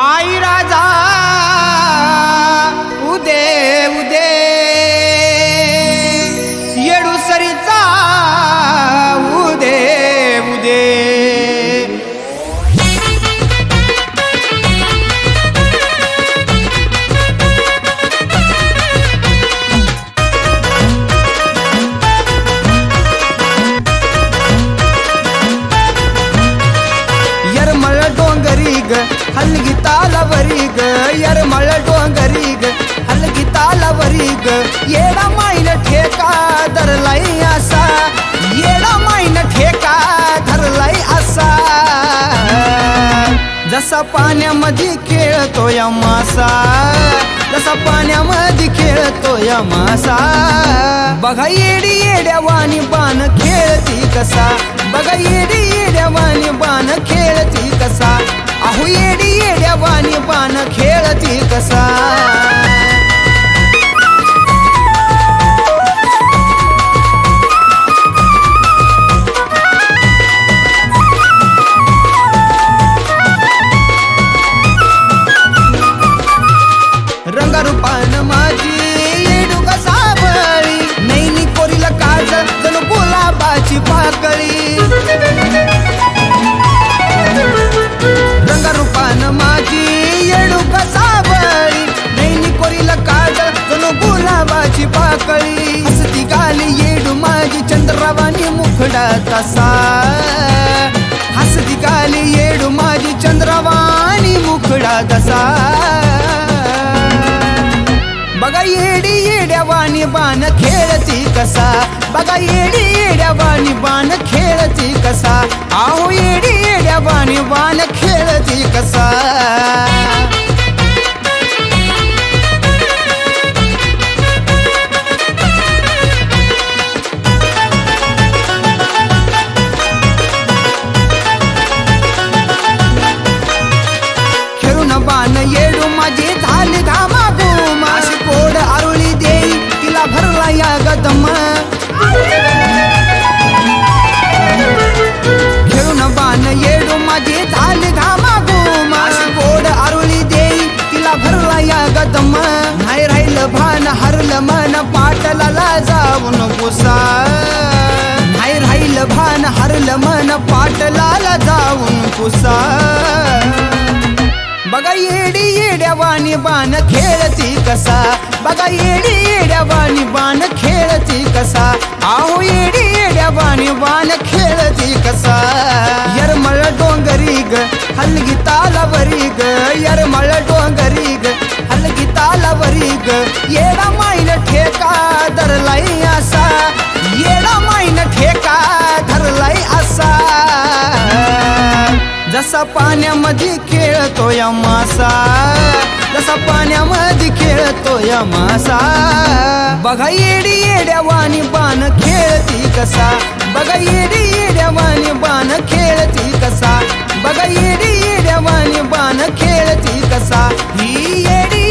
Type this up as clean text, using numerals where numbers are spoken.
आई राजा उदे उदे येडूसरीचा उदे उदे यरमळ डोंगरी ग हलगी तालावरी ग यरमळ डोंगरी ग हलगी तालावरी ग येडा माईन ठेका धरलाई असा येडा माईन ठेका धरलाई असा जसा पाण्यामध्ये खेळतो या मासा जसा पाण्यामध्ये खेळतो या मासा बघा येडी येड्यावानी बाण खेळती कसा बघा येडी येड्यावानी बाण खेळती कसा अहो येडी येड्यावानी बाण खेळती कसा रंगारूपान माझी येडू कसा बळी नैनी कोरीला काज जणू गुलाबाची पाकळी रंगारूपान माझी येडू कसा बळी नैनी कोरीला काज जणू गुलाबाची पाकळी हसती गाली येडू माझी चंद्रावानी मुखडा तसा हसती गाली येडू माझी चंद्रावानी मुखडा तसा बघा येडी येड्यावानी बाण खेळती कसा बघा येडी येड्यावानी बाण खेळती कसा आहो येडी येड्यावानी बाण खेळती कसा खेळून बाण येडू माझी झाली धामा गुमा अशी कोड आरुळी देई तिला भरला या गदम खेळून बाण येडू माझी झाली धामा गुमा अशी कोड आरुळी देई तिला भरला या गदम नाही राहिलं भान हरलं मन पाटलाला जाऊन पुसा नाही राहिलं भान हरलं मन पाटलाला जाऊन पुसा बघा येडी येड्यावानी बाण खेळती कसा बघा येडी येड्यावानी बाण खेळती कसा आहो येडी येड्यावानी बाण खेळती कसा यरमळ डोंगरी ग हलगी तालावरी ग यरमळ डोंगरी ग हलगी तालावरी ग येडा माईन ठेका धरलाई असा येडा माईन ठेका धरलाई असा जसा पाण्यामध्ये खेळतो या मासा जसा पाण्यामध्ये खेळतो या मासा बघा येडी येड्यावानी बाण खेळती कसा बघा येडी येड्यावानी बाण खेळती कसा बघा येडी येड्यावानी बाण खेळती कसा ही येडी